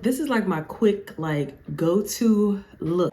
this is like my quick, like, go-to look.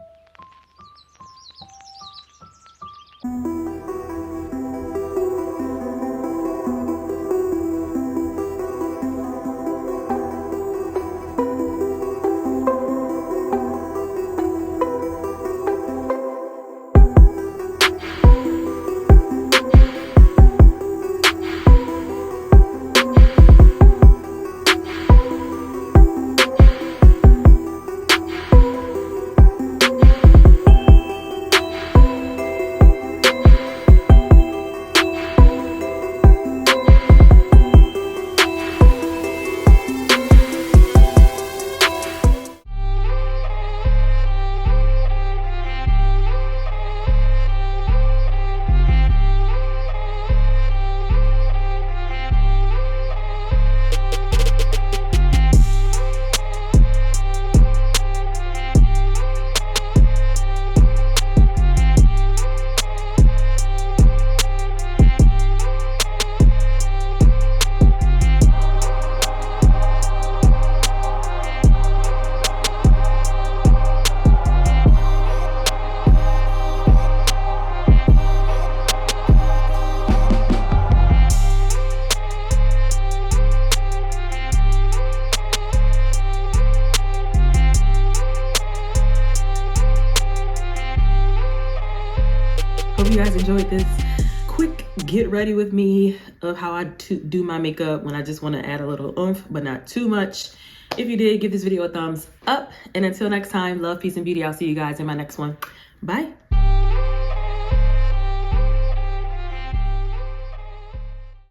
Hope you guys enjoyed this quick get ready with me of how I do my makeup when I just want to add a little oomph, but not too much. If you did, give this video a thumbs up. And until next time, love, peace, and beauty. I'll see you guys in my next one. Bye.